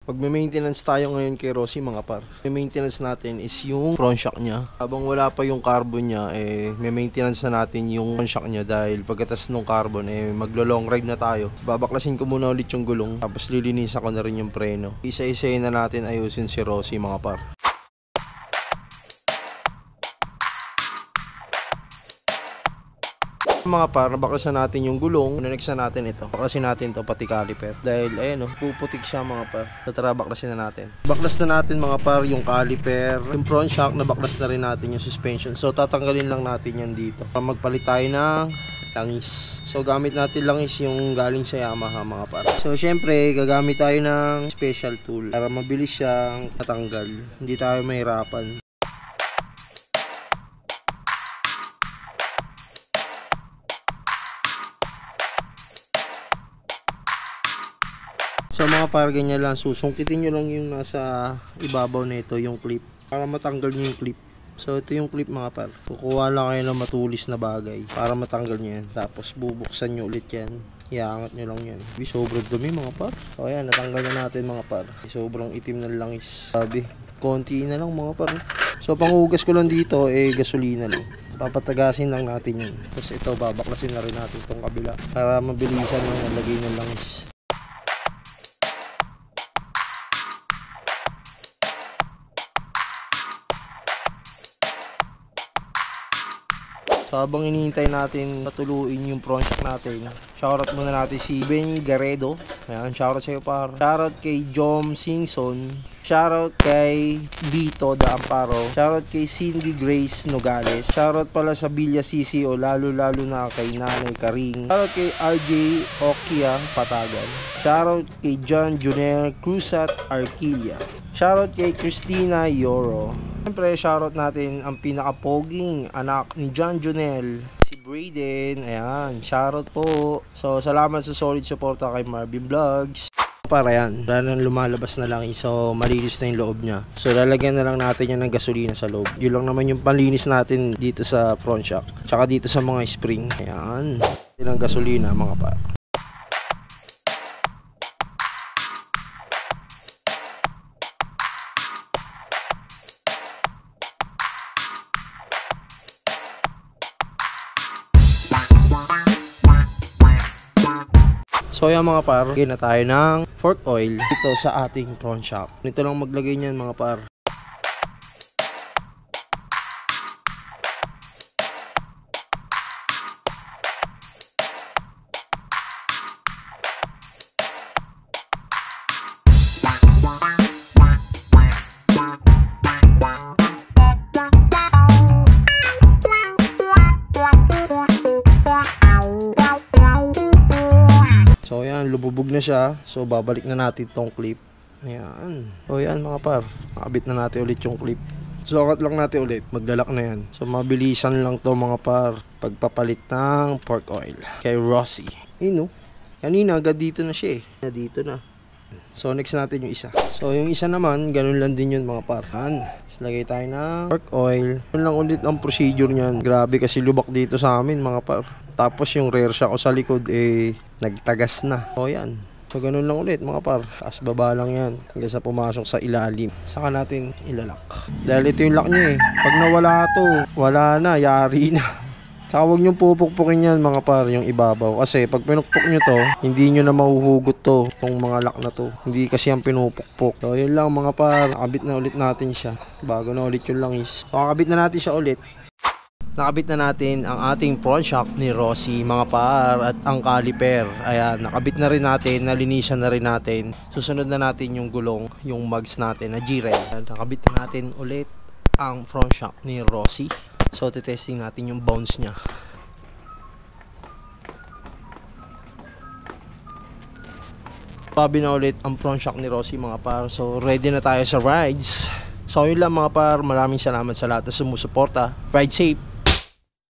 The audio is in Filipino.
Magme-maintenance tayo ngayon kay Rossi mga par. Yung maintenance natin is yung front shock niya. Habang wala pa yung carbon niya, may maintenance na natin yung front shock niya dahil pagkatas ng carbon, maglo-long ride na tayo. Babaklasin ko muna ulit yung gulong, tapos lilinisan ko na rin yung preno. Isa-isayin na natin ayusin si Rossi mga par. Mga par, nabaklasan natin yung gulong. Next na natin ito. Baklasin natin to pati caliper. Dahil ayan puputik siya mga par. So tara, baklasin na natin. Baklas na natin mga par yung caliper. Yung front shock, nabaklas na rin natin yung suspension. So tatanggalin lang natin yan dito. Magpalit tayo ng langis. So gamit natin langis yung galing sa Yamaha mga par. So syempre gagamit tayo ng special tool para mabilis siyang natanggal. Hindi tayo mahirapan. So mga par, ganyan lang, susungkitin nyo lang yung nasa ibabaw nito, yung clip, para matanggal nyo yung clip. So ito yung clip mga par, kukuha lang kayo ng matulis na bagay para matanggal nyo yan, tapos bubuksan nyo ulit yan, iangat nyo lang yan. Sobrang dumi mga par. So ayan, natanggal na natin mga par. Sobrang itim na langis, sabi, konti na lang mga par. So panghugas ko lang dito gasolina lang, papatagasin lang natin yan. Tapos ito, babaklasin na rin natin itong kabila para mabilisan yung nalagay ng langis. So habang hinihintay natin patuluin yung front shock natin, shoutout muna natin si Ben Garedo. Ayan, shoutout sa'yo par. Shoutout kay Jom Singson. Shoutout kay Vito Da Amparo. Shoutout kay Cindy Grace Nogales. Shoutout pala sa Villa CCO, lalo na kay Nanay Karing. Shoutout kay RJ Okia Patagan. Shoutout kay John Junel Cruzat Arquilla. Shoutout kay Christina Yoro. Siyempre, shoutout natin ang pinaka-poging anak ni John Junel, si Brayden. Ayan, shoutout po. So, salamat sa solid suporta kay Marvin Vlogs. Para yan, wala nang lumalabas na lang, so malinis na yung loob niya. So, lalagyan na lang natin yan ng gasolina sa loob. Yun lang naman yung panlinis natin dito sa front shock. Tsaka dito sa mga spring. Ayan, yun ang gasolina mga pa. So yan mga par, lagyan na tayo ng fork oil dito sa ating front shock. Nito lang maglagay niyan mga par. So ayan, lumubog na siya. So babalik na natin tong clip. Ayan. So ayan mga par, nakabit na natin ulit yung clip. So angat lang natin ulit, maglalak na yan. So mabilisan lang to mga par, pagpapalit ng fork oil kay Rossi. Kanina agad dito na siya dito na. So next natin yung isa. So yung isa naman, ganun lang din yun mga par. So lagay tayo ng fork oil. Yun lang ulit ang procedure niyan. Grabe kasi lubak dito sa amin mga par. Tapos yung rear shock ko sa likod nagtagas na. So yan. So ganun lang ulit mga par. As baba lang yan hanggang sa pumasok sa ilalim. Saka natin ilalak. Dahil ito yung lock niya Pag nawala to, wala na, yari na. Saka huwag nyo pupukpukin yan mga par, yung ibabaw. Kasi pag pinukpok nyo to, hindi nyo na mahuhugot to, itong mga lock na to. Hindi kasi yan pinupukpok. So yun lang mga par, nakabit na ulit natin siya. Bago na ulit yung langis. So kakabit na natin siya ulit. Nakabit na natin ang ating front shock ni Rossi mga par at ang caliper. Ayan, nakabit na rin natin, nalinisan na rin natin. Susunod na natin yung gulong, yung mugs natin na G-Rail. Nakabit na natin ulit ang front shock ni Rossi. So testing natin yung bounce niya. Babi na ulit ang front shock ni Rossi mga par. So ready na tayo sa rides. So yun lang mga par, maraming salamat sa lahat na sumusuporta. Ride safe!